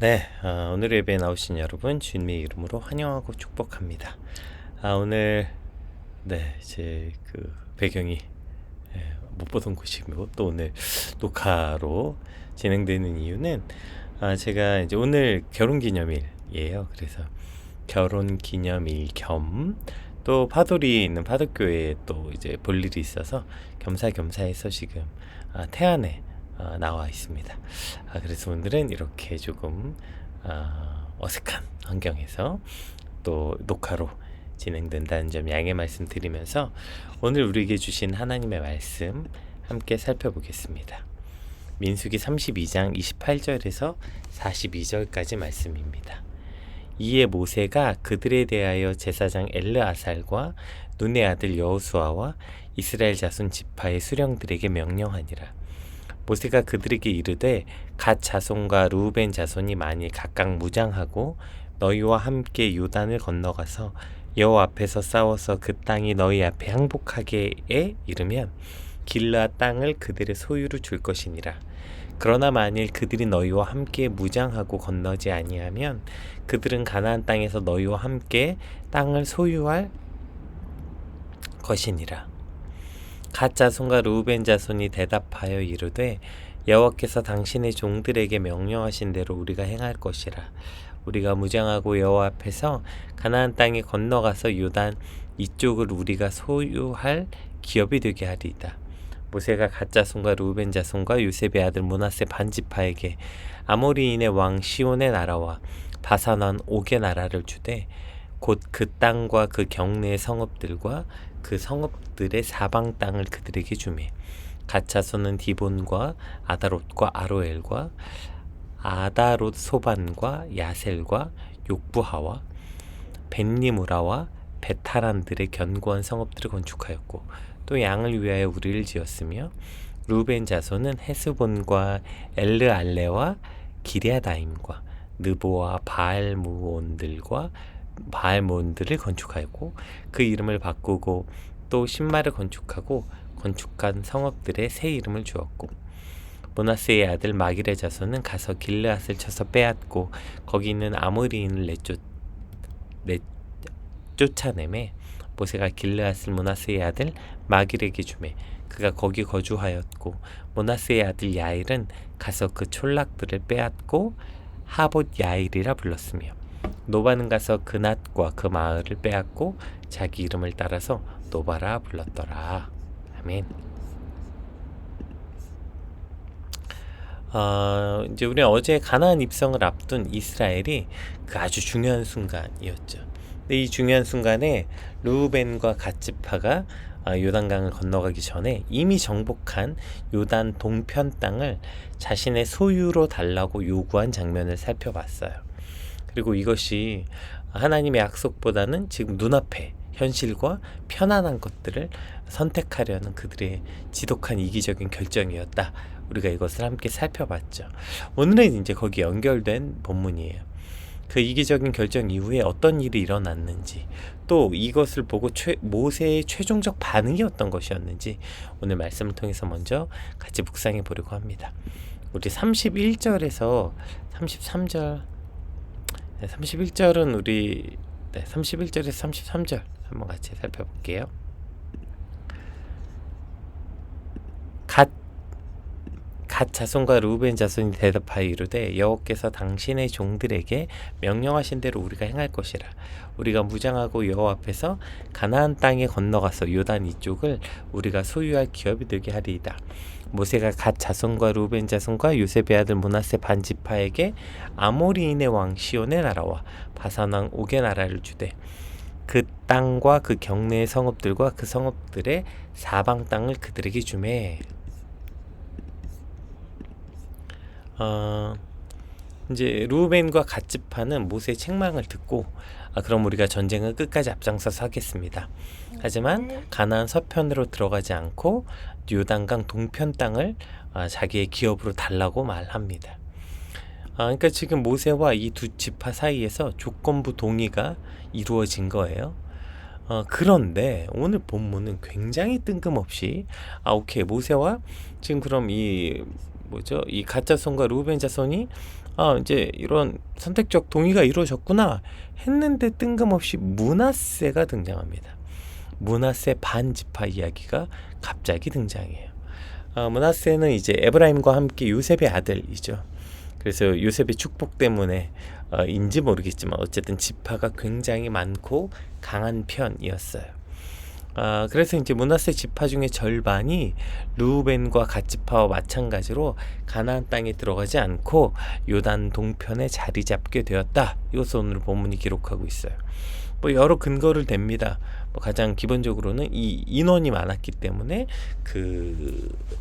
네, 오늘 예배에 나오신 여러분 주님의 이름으로 환영하고 축복합니다. 오늘 제 배경이 못 보던 곳이고 또 오늘 녹화로 진행되는 이유는 제가 이제 오늘 결혼기념일이에요. 그래서 결혼기념일 겸 또 파도리에 있는 파도교회에 또 이제 볼 일이 있어서 겸사겸사해서 지금 태안에 나와 있습니다. 그래서 오늘은 이렇게 조금 어색한 환경에서 또 녹화로 진행된다는 점 양해 말씀드리면서 오늘 우리에게 주신 하나님의 말씀 함께 살펴보겠습니다. 민수기 32장 28절에서 42절까지 말씀입니다. 이에 모세가 그들에 대하여 제사장 엘르아살과 눈의 아들 여호수아와 이스라엘 자손 지파의 수령들에게 명령하니라. 모세가 그들에게 이르되 갓 자손과 루벤 자손이 만일 각각 무장하고 너희와 함께 요단을 건너가서 여호와 앞에서 싸워서 그 땅이 너희 앞에 항복하게에 이르면 길르앗 땅을 그들의 소유로 줄 것이니라. 그러나 만일 그들이 너희와 함께 무장하고 건너지 아니하면 그들은 가나안 땅에서 너희와 함께 땅을 소유할 것이니라. 갓 자손과 루벤 자손이 대답하여 이르되 여호와께서 당신의 종들에게 명령하신 대로 우리가 행할 것이라. 우리가 무장하고 여호와 앞에서 가나안 땅에 건너가서 요단 이쪽을 우리가 소유할 기업이 되게 하리이다. 모세가 갓 자손과 루벤 자손과 요셉의 아들 므낫세 반지파에게 아모리인의 왕 시온의 나라와 바산 왕 옥의 나라를 주되 곧 그 땅과 그 경내의 성읍들과 그 성읍들의 사방 땅을 그들에게 주매 갓 자손은 디본과 아다롯과 아로엘과 아다롯 소반과 야셀과 욕부하와 벳니무라와 베타란들의 견고한 성읍들을 건축하였고 또 양을 위하여 우리를 지었으며 루벤 자손은 헤스본과 엘르알레와 기레아다임과 느보와 바알몬들을 건축하였고 그 이름을 바꾸고 또 신마를 건축하고 건축한 성읍들의 새 이름을 주었고 므낫세의 아들 마길의 자손은 가서 길르앗을 쳐서 빼앗고 거기 있는 아모리인을 쫓아내매 모세가 길르앗을 므낫세의 아들 마길에게 주매 그가 거기 거주하였고 므낫세의 아들 야일은 가서 그 촌락들을 빼앗고 하봇 야일이라 불렀으며 노바는 가서 그 낫과 그 마을을 빼앗고 자기 이름을 따라서 노바라 불렀더라. 아멘. 이제 우리 어제 가나안 입성을 앞둔 이스라엘이 그 아주 중요한 순간이었죠. 근데 이 중요한 순간에 르우벤과 갓 지파가 요단강을 건너가기 전에 이미 정복한 요단 동편 땅을 자신의 소유로 달라고 요구한 장면을 살펴봤어요. 그리고 이것이 하나님의 약속보다는 지금 눈앞에 현실과 편안한 것들을 선택하려는 그들의 지독한 이기적인 결정이었다. 우리가 이것을 함께 살펴봤죠. 오늘은 이제 거기에 연결된 본문이에요. 그 이기적인 결정 이후에 어떤 일이 일어났는지 또 이것을 보고 모세의 최종적 반응이 어떤 것이었는지 오늘 말씀을 통해서 먼저 같이 묵상해 보려고 합니다. 우리 31절에서 33절 31절은 우리 31절에서 33절 한번 같이 살펴볼게요. 갓 자손과 루벤 자손이 대답하여 이르되 여호와께서 당신의 종들에게 명령하신 대로 우리가 행할 것이라. 우리가 무장하고 여호와 앞에서 가나안 땅에 건너가서 요단 이쪽을 우리가 소유할 기업이 되게 하리이다. 모세가 갓 자손과 루벤 자손과 요셉의 아들 므낫세 반지파에게 아모리인의 왕 시온의 나라와 바산 왕 옥의 나라를 주되 그 땅과 그 경내의 성읍들과 그 성읍들의 사방 땅을 그들에게 주매. 이제 루벤과 갓 지파는 모세의 책망을 듣고 그럼 우리가 전쟁을 끝까지 앞장서서 하겠습니다. 하지만 가나안 서편으로 들어가지 않고 요단강 동편 땅을 자기의 기업으로 달라고 말합니다. 그러니까 지금 모세와 이 두 지파 사이에서 조건부 동의가 이루어진 거예요. 그런데 오늘 본문은 굉장히 뜬금없이 오케이 모세와 지금 그럼 이 갓 자손과 루벤 자손이 이제 이런 선택적 동의가 이루어졌구나 했는데 뜬금없이 므낫세가 등장합니다. 므낫세 반지파 이야기가 갑자기 등장해요. 므낫세는 이제 에브라임과 함께 요셉의 아들이죠. 그래서 요셉의 축복 때문에 인지 모르겠지만 어쨌든 지파가 굉장히 많고 강한 편이었어요. 그래서 이제 므낫세 지파 중에 절반이 르우벤과 갓지파와 마찬가지로 가나안 땅에 들어가지 않고 요단 동편에 자리 잡게 되었다. 이것을 오늘 본문이 기록하고 있어요. 뭐 여러 근거를 댑니다. 뭐 가장 기본적으로는 이 인원이 많았기 때문에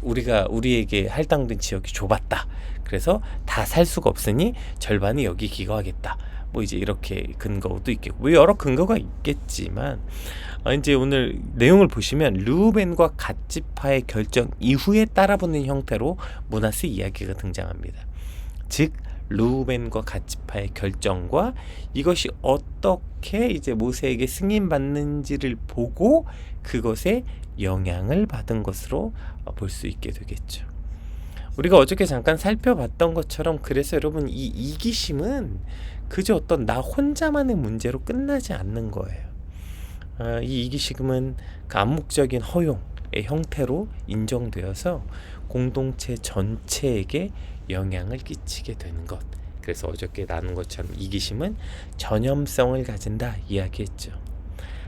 우리에게 할당된 지역이 좁았다. 그래서 다 살 수가 없으니 절반이 여기 기거하겠다. 뭐 이제 이렇게 근거도 있겠고 뭐 여러 근거가 있겠지만 이제 오늘 내용을 보시면 르우벤과 갓지파의 결정 이후에 따라붙는 형태로 므낫세 이야기가 등장합니다. 즉 르우벤과 갓지파의 결정과 이것이 어떻게 이제 모세에게 승인받는지를 보고 그것에 영향을 받은 것으로 볼 수 있게 되겠죠. 우리가 어저께 잠깐 살펴봤던 것처럼 그래서 여러분 이 이기심은 그저 어떤 나 혼자만의 문제로 끝나지 않는 거예요. 이 이기심은 그 암묵적인 허용의 형태로 인정되어서 공동체 전체에게 영향을 끼치게 되는 것. 그래서 어저께 나눈 것처럼 이기심은 전염성을 가진다 이야기했죠.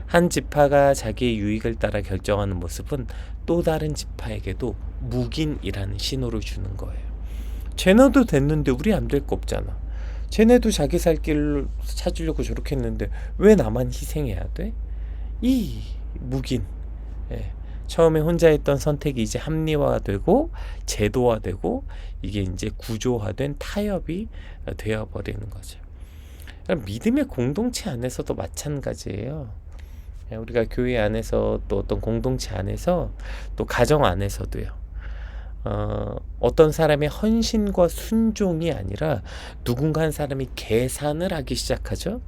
한 지파가 자기의 유익을 따라 결정하는 모습은 또 다른 지파에게도 묵인이라는 신호를 주는 거예요. 쟤네도 됐는데 우리 안 될 거 없잖아. 쟤네도 자기 살 길을 찾으려고 저렇게 했는데 왜 나만 희생해야 돼? 이 묵인. 처음에 혼자 했던 선택이 이제 합리화되고 제도화되고 이게 이제 구조화된 타협이 되어버리는 거죠. 믿음의 공동체 안에서도 마찬가지예요. 우리가 교회 안에서 또 어떤 공동체 안에서 또 가정 안에서도요. 어떤 사람의 헌신과 순종이 아니라 누군가 한 사람이 계산을 하기 시작하죠.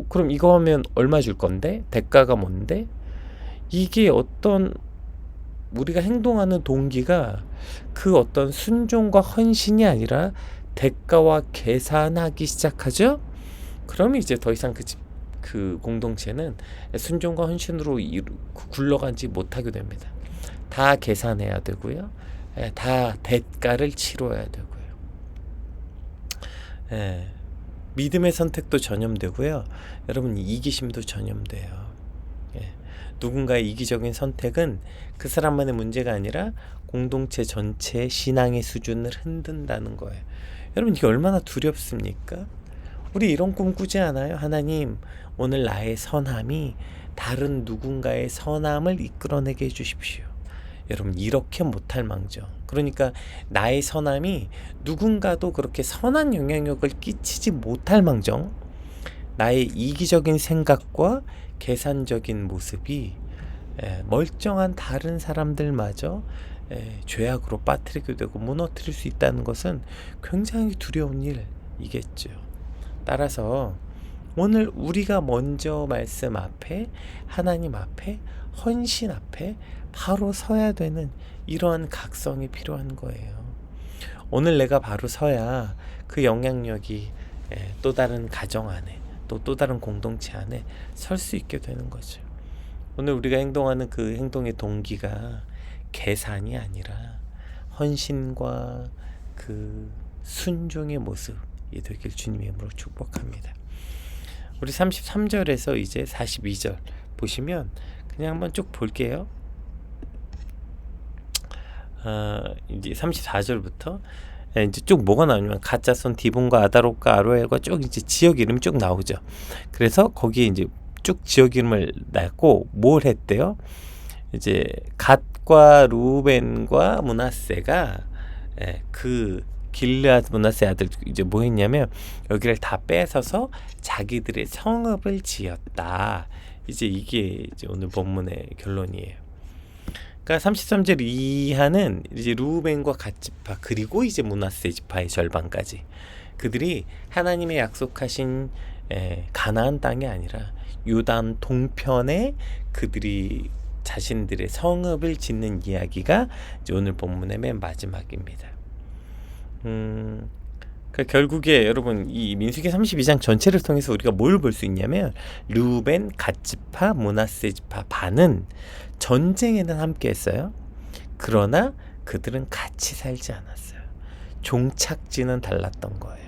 그럼 이거 하면 얼마 줄 건데? 대가가 뭔데? 이게 어떤 우리가 행동하는 동기가 그 어떤 순종과 헌신이 아니라 대가와 계산하기 시작하죠. 그러면 이제 더 이상 그 공동체는 순종과 헌신으로 굴러가지 못하게 됩니다. 다 계산해야 되고요. 다 대가를 치러야 되고요. 믿음의 선택도 전염되고요. 여러분 이기심도 전염돼요. 누군가의 이기적인 선택은 그 사람만의 문제가 아니라 공동체 전체의 신앙의 수준을 흔든다는 거예요. 여러분 이게 얼마나 두렵습니까? 우리 이런 꿈 꾸지 않아요? 하나님, 오늘 나의 선함이 다른 누군가의 선함을 이끌어내게 해주십시오. 여러분 이렇게 못할 망정. 그러니까 나의 선함이 누군가도 그렇게 선한 영향력을 끼치지 못할 망정 나의 이기적인 생각과 계산적인 모습이 멀쩡한 다른 사람들마저 죄악으로 빠뜨리게 되고 무너뜨릴 수 있다는 것은 굉장히 두려운 일이겠죠. 따라서 오늘 우리가 먼저 말씀 앞에 하나님 앞에 헌신 앞에 바로 서야 되는 이러한 각성이 필요한 거예요. 오늘 내가 바로 서야 그 영향력이 또 다른 가정 안에 또 다른 공동체 안에 설 수 있게 되는 거죠. 오늘 우리가 행동하는 그 행동의 동기가 계산이 아니라 헌신과 그 순종의 모습이 되길 주님의 이름으로 축복합니다. 우리 33절에서 이제 42절 보시면 그냥 한번 쭉 볼게요. 이제 34절부터 이제 쭉 뭐가 나오냐면 가짜손 디본과 아다롯과 아로엘과 쭉 이제 지역 이름이 쭉 나오죠. 그래서 거기에 이제 쭉 지역 이름을 냈고 뭘 했대요? 이제 갓과 루벤과 므낫세가 그 길르앗 므낫세 아들 이제 뭐 했냐면 여기를 다 뺏어서 자기들의 성읍을 지었다. 이제 이게 이제 오늘 본문의 결론이에요. 그러니까 33절 이하는 이제 루벤과 갓지파 그리고 이제 므낫세 지파의 절반까지 그들이 하나님의 약속하신 가나안 땅이 아니라 요단 동편에 그들이 자신들의 성읍을 짓는 이야기가 이제 오늘 본문의 맨 마지막입니다. 그러니까 그러니까 결국에 여러분 이 민수기 32장 전체를 통해서 우리가 뭘 볼 수 있냐면 르우벤, 갓 지파, 므낫세 지파 반은 전쟁에는 함께 했어요. 그러나 그들은 같이 살지 않았어요. 종착지는 달랐던 거예요.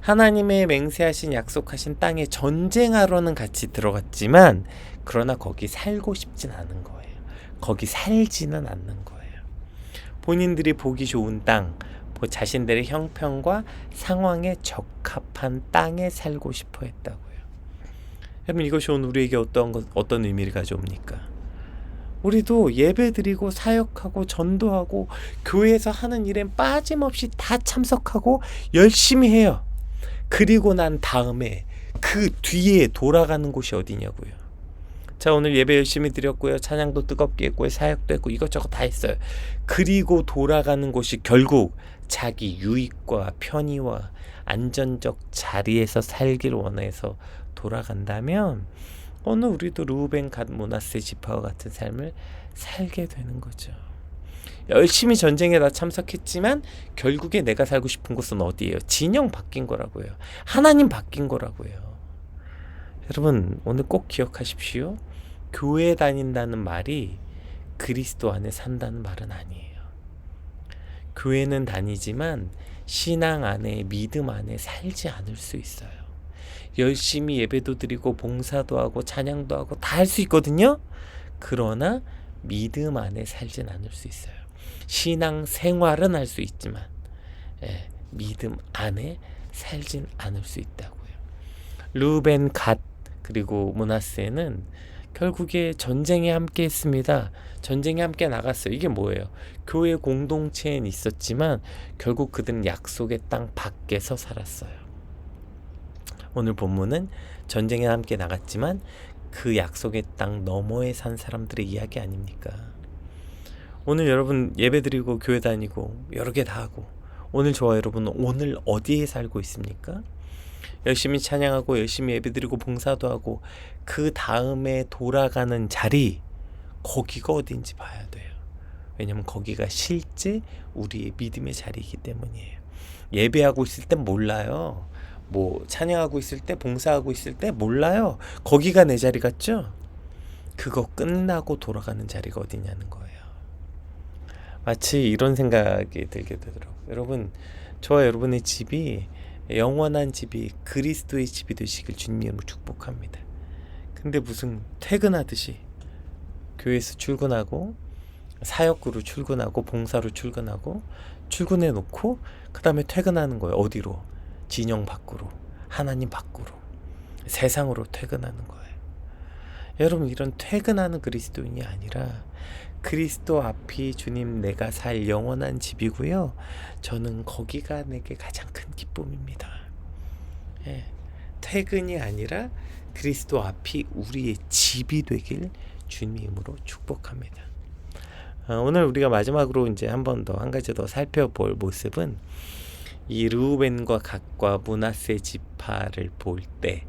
하나님의 맹세하신 약속하신 땅에 전쟁하러는 같이 들어갔지만 그러나 거기 살고 싶진 않은 거예요. 거기 살지는 않는 거예요. 본인들이 보기 좋은 땅, 자신들의 형편과 상황에 적합한 땅에 살고 싶어 했다고요. 여러분 이것이 오늘 우리에게 어떤 의미를 가져옵니까? 우리도 예배드리고 사역하고 전도하고 교회에서 하는 일엔 빠짐없이 다 참석하고 열심히 해요. 그리고 난 다음에 그 뒤에 돌아가는 곳이 어디냐고요. 자, 오늘 예배 열심히 드렸고요. 찬양도 뜨겁게 했고요. 사역도 했고 이것저것 다 했어요. 그리고 돌아가는 곳이 결국 자기 유익과 편의와 안전적 자리에서 살길 원해서 돌아간다면 오늘 우리도 르우벤, 갓, 므낫세 지파와 같은 삶을 살게 되는 거죠. 열심히 전쟁에 다 참석했지만 결국에 내가 살고 싶은 곳은 어디예요? 진영 바뀐 거라고요. 하나님 바뀐 거라고요. 여러분 오늘 꼭 기억하십시오. 교회 다닌다는 말이 그리스도 안에 산다는 말은 아니에요. 교회는 다니지만 신앙 안에, 믿음 안에 살지 않을 수 있어요. 열심히 예배도 드리고 봉사도 하고 찬양도 하고 다 할 수 있거든요. 그러나 믿음 안에 살진 않을 수 있어요. 신앙 생활은 할 수 있지만 믿음 안에 살진 않을 수 있다고요. 르우벤, 갓 그리고 므낫세는 결국에 전쟁에 함께 했습니다. 전쟁에 함께 나갔어요. 이게 뭐예요? 교회 공동체엔 있었지만 결국 그들은 약속의 땅 밖에서 살았어요. 오늘 본문은 전쟁에 함께 나갔지만 그 약속의 땅 너머에 산 사람들의 이야기 아닙니까? 오늘 여러분 예배드리고 교회 다니고 여러 개 다 하고 오늘 저와 여러분은 오늘 어디에 살고 있습니까? 열심히 찬양하고 열심히 예배드리고 봉사도 하고 그 다음에 돌아가는 자리 거기가 어딘지 봐야 돼요. 왜냐면 거기가 실제 우리의 믿음의 자리이기 때문이에요. 예배하고 있을 땐 몰라요. 찬양하고 있을 때 봉사하고 있을 때 몰라요. 거기가 내 자리 같죠? 그거 끝나고 돌아가는 자리가 어디냐는 거예요. 마치 이런 생각이 들게 되더라고요. 여러분 저와 여러분의 집이 영원한 집이 그리스도의 집이 되시길 주님으로 축복합니다. 근데 무슨 퇴근하듯이 교회에서 출근하고 사역으로 출근하고 봉사로 출근하고 출근해 놓고 그 다음에 퇴근하는 거예요. 어디로? 진영 밖으로, 하나님 밖으로, 세상으로 퇴근하는 거예요. 여러분 이런 퇴근하는 그리스도인이 아니라 그리스도 앞이 주님 내가 살 영원한 집이고요. 저는 거기가 내게 가장 큰 기쁨입니다. 퇴근이 아니라 그리스도 앞이 우리의 집이 되길 주님의 이름으로 축복합니다. 오늘 우리가 마지막으로 이제 한 가지 더 살펴볼 모습은 이 르우벤과 갓과 므낫세 지파를 볼 때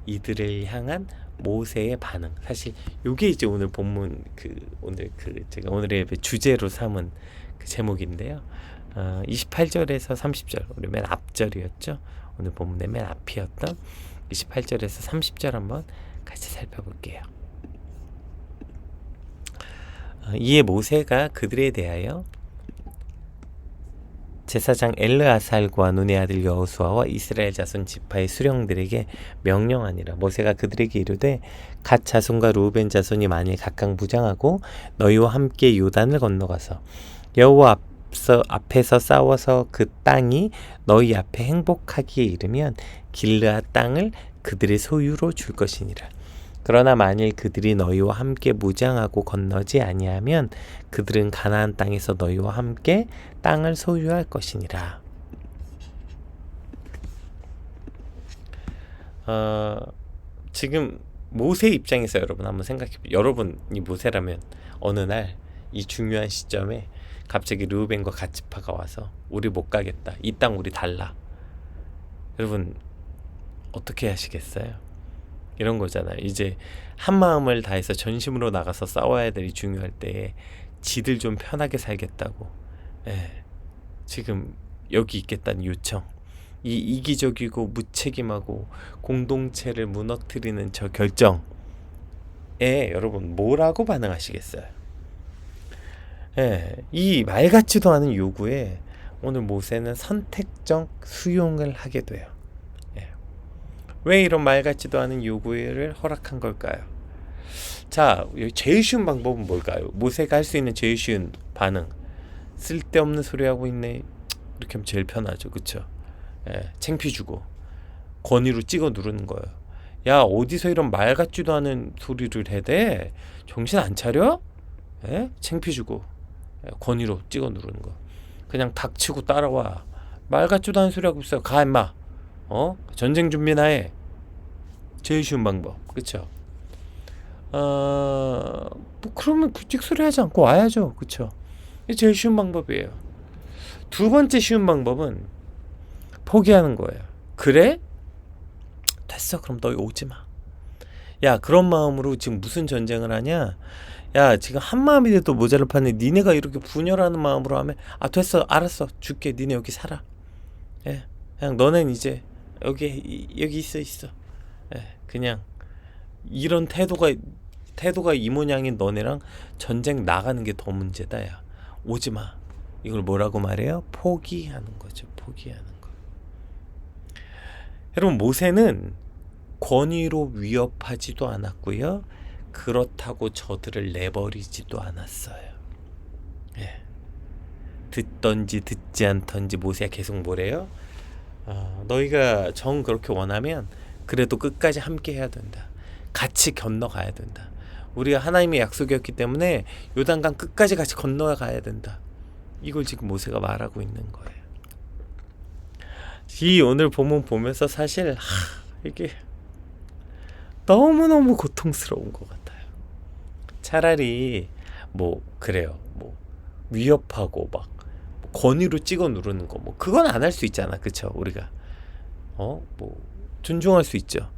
이들을 향한 모세의 반응. 사실 이게 이제 오늘 본문 제가 오늘의 예배 주제로 삼은 그 제목인데요. 28절에서 30절 우리 맨 앞절이었죠. 오늘 본문의 맨 앞이었던 28절에서 30절 한번 같이 살펴볼게요. 이에 모세가 그들에 대하여 제사장 엘르아살과 눈의 아들 여호수아와 이스라엘 자손 지파의 수령들에게 명령하니라. 모세가 그들에게 이르되 갓 자손과 르우벤 자손이 만일 각각 무장하고 너희와 함께 요단을 건너가서 여호와 앞에서 싸워서 그 땅이 너희 앞에 행복하기에 이르면 길르앗 땅을 그들의 소유로 줄 것이니라. 그러나 만일 그들이 너희와 함께 무장하고 건너지 아니하면 그들은 가나안 땅에서 너희와 함께 땅을 소유할 것이니라. 지금 모세 입장에서 여러분 한번 생각해보세요. 여러분이 모세라면 어느 날 이 중요한 시점에 갑자기 르우벤과 갓 지파가 와서 우리 못 가겠다. 이 땅 우리 달라. 여러분 어떻게 하시겠어요? 이런 거잖아요. 이제 한 마음을 다해서 전심으로 나가서 싸워야 될 중요할 때에 지들 좀 편하게 살겠다고 지금 여기 있겠다는 요청, 이 이기적이고 무책임하고 공동체를 무너뜨리는 저 결정에 여러분 뭐라고 반응하시겠어요? 예, 이 말 같지도 않은 요구에 오늘 모세는 선택적 수용을 하게 돼요. 예. 왜 이런 말 같지도 않은 요구를 허락한 걸까요? 자, 제일 쉬운 방법은 뭘까요? 모세가 할 수 있는 제일 쉬운 반응. 쓸데없는 소리 하고 있네. 이렇게 하면 제일 편하죠. 그쵸? 예, 창피주고 권위로 찍어 누르는 거예요. 야, 어디서 이런 말 같지도 않은 소리를 해대? 정신 안 차려? 예? 창피주고 권위로 찍어 누르는 거. 그냥 닥치고 따라와. 말 같지도 않은 소리 하고 있어. 가 임마. 전쟁 준비나 해. 제일 쉬운 방법. 그쵸? 뭐 그러면 그 찍소리 하지 않고 와야죠. 그쵸? 이게 제일 쉬운 방법이에요. 두 번째 쉬운 방법은 포기하는 거예요. 그래? 됐어. 그럼 너 오지 마. 야, 그런 마음으로 지금 무슨 전쟁을 하냐? 야, 지금 한 마음이 돼도 모자랄 판에 니네가 이렇게 분열하는 마음으로 하면 됐어. 알았어. 줄게. 니네 여기 살아. 예. 그냥 너넨 이제 여기 있어. 예. 그냥 이런 태도가 이 모양인 너네랑 전쟁 나가는 게 더 문제다. 야, 오지 마. 이걸 뭐라고 말해요? 포기하는 거죠. 포기하는 거. 여러분, 모세는 권위로 위협하지도 않았고요. 그렇다고 저들을 내버리지도 않았어요. 예. 듣던지 듣지 않던지 모세가 계속 뭐래요? 너희가 정 그렇게 원하면 그래도 끝까지 함께 해야 된다. 같이 건너가야 된다. 우리가 하나님의 약속이었기 때문에 요단강 끝까지 같이 건너가야 된다. 이걸 지금 모세가 말하고 있는 거예요. 이 오늘 본문 보면서 사실 이게 너무너무 고통스러운 것 같아요. 차라리 뭐 그래요. 뭐 위협하고 막 권위로 찍어 누르는 거 뭐 그건 안 할 수 있잖아. 그쵸? 우리가 뭐 존중할 수 있죠.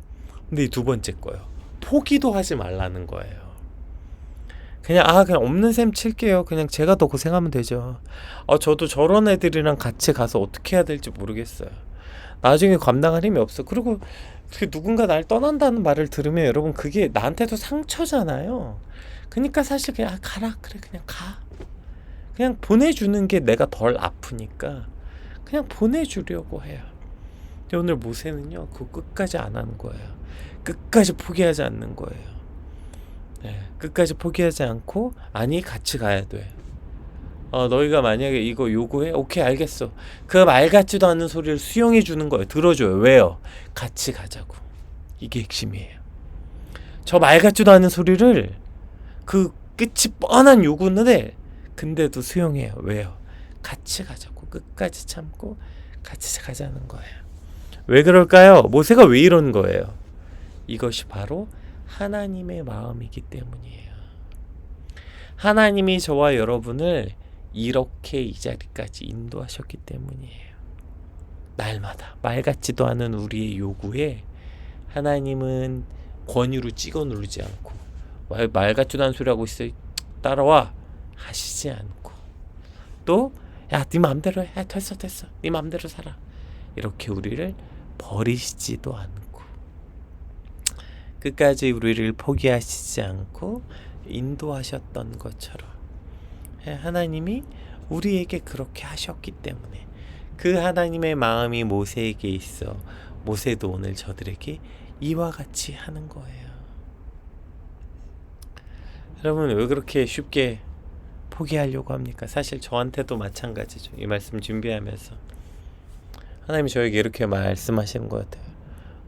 근데 이 두 번째 거요. 포기도 하지 말라는 거예요. 그냥 없는 셈 칠게요. 그냥 제가 더 고생하면 되죠. 저도 저런 애들이랑 같이 가서 어떻게 해야 될지 모르겠어요. 나중에 감당할 힘이 없어. 그리고 누군가 날 떠난다는 말을 들으면 여러분 그게 나한테도 상처잖아요. 그러니까 사실 그냥 가라. 그래 그냥 가. 그냥 보내주는 게 내가 덜 아프니까 그냥 보내주려고 해요. 근데 오늘 모세는요 그거 끝까지 안 하는 거예요. 끝까지 포기하지 않는 거예요. 네, 끝까지 포기하지 않고 아니 같이 가야 돼. 너희가 만약에 이거 요구해? 오케이 알겠어. 그 말 같지도 않은 소리를 수용해 주는 거예요. 들어줘요. 왜요? 같이 가자고. 이게 핵심이에요. 저 말 같지도 않은 소리를 그 끝이 뻔한 요구인데 근데도 수용해요. 왜요? 같이 가자고. 끝까지 참고 같이 가자는 거예요. 왜 그럴까요? 모세가 왜 이런 거예요? 이것이 바로 하나님의 마음이기 때문이에요. 하나님이 저와 여러분을 이렇게 이 자리까지 인도하셨기 때문이에요. 날마다 말 같지도 않은 우리의 요구에 하나님은 권위로 찍어 누르지 않고 말 같지도 않은 소리 하고 있어 따라와 하시지 않고 또 야, 네 마음대로 해. 됐어. 네 마음대로 살아. 이렇게 우리를 버리시지도 않고 끝까지 우리를 포기하시지 않고 인도하셨던 것처럼 하나님이 우리에게 그렇게 하셨기 때문에 그 하나님의 마음이 모세에게 있어 모세도 오늘 저들에게 이와 같이 하는 거예요. 여러분 왜 그렇게 쉽게 포기하려고 합니까? 사실 저한테도 마찬가지죠. 이 말씀 준비하면서 하나님이 저에게 이렇게 말씀하시는 것 같아요.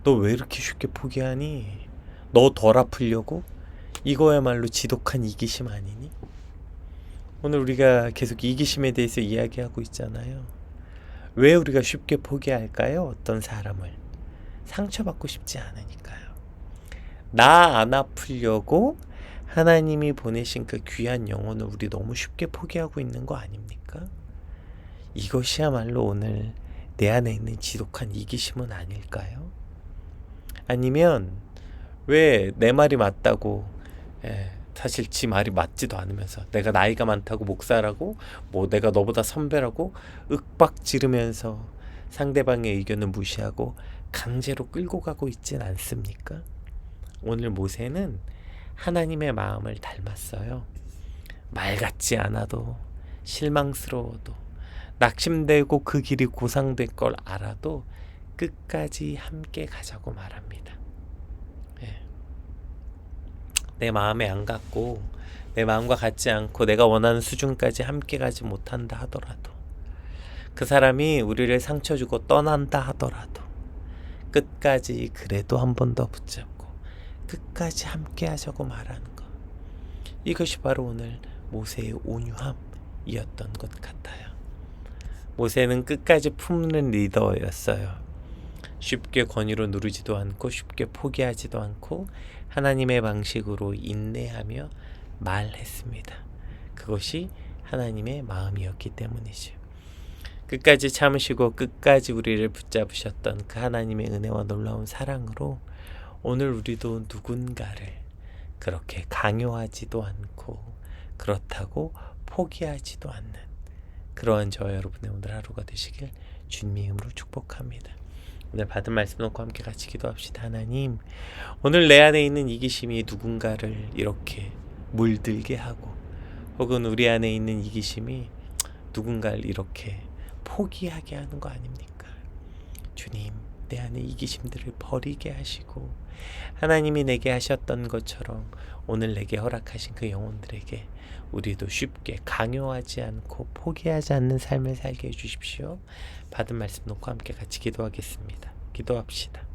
너 왜 이렇게 쉽게 포기하니? 너 덜 아프려고? 이거야말로 지독한 이기심 아니니? 오늘 우리가 계속 이기심에 대해서 이야기하고 있잖아요. 왜 우리가 쉽게 포기할까요? 어떤 사람을 상처받고 싶지 않으니까요. 나 안 아프려고 하나님이 보내신 그 귀한 영혼을 우리 너무 쉽게 포기하고 있는 거 아닙니까? 이것이야말로 오늘 내 안에 있는 지독한 이기심은 아닐까요? 아니면 왜 내 말이 맞다고 사실 지 말이 맞지도 않으면서 내가 나이가 많다고 목사라고 뭐 내가 너보다 선배라고 윽박 지르면서 상대방의 의견을 무시하고 강제로 끌고 가고 있진 않습니까? 오늘 모세는 하나님의 마음을 닮았어요. 말 같지 않아도 실망스러워도 낙심되고 그 길이 고상될 걸 알아도 끝까지 함께 가자고 말합니다. 예. 내 마음에 안 같고 내 마음과 같지 않고 내가 원하는 수준까지 함께 가지 못한다 하더라도 그 사람이 우리를 상처 주고 떠난다 하더라도 끝까지 그래도 한 번 더 붙잡고 끝까지 함께 하자고 말하는 것. 이것이 바로 오늘 모세의 온유함이었던 것 같아요. 모세는 끝까지 품는 리더였어요. 쉽게 권위로 누르지도 않고 쉽게 포기하지도 않고 하나님의 방식으로 인내하며 말했습니다. 그것이 하나님의 마음이었기 때문이죠. 끝까지 참으시고 끝까지 우리를 붙잡으셨던 그 하나님의 은혜와 놀라운 사랑으로 오늘 우리도 누군가를 그렇게 강요하지도 않고 그렇다고 포기하지도 않는 그러한 저와 여러분의 오늘 하루가 되시길 주님의 이름으로 축복합니다. 오늘 받은 말씀 놓고 함께 같이 기도합시다. 하나님, 오늘 내 안에 있는 이기심이 누군가를 이렇게 물들게 하고 혹은 우리 안에 있는 이기심이 누군가를 이렇게 포기하게 하는 거 아닙니까? 주님, 내 안에 이기심들을 버리게 하시고 하나님이 내게 하셨던 것처럼 오늘 내게 허락하신 그 영혼들에게 우리도 쉽게 강요하지 않고 포기하지 않는 삶을 살게 해주십시오. 받은 말씀 놓고 함께 같이 기도하겠습니다. 기도합시다.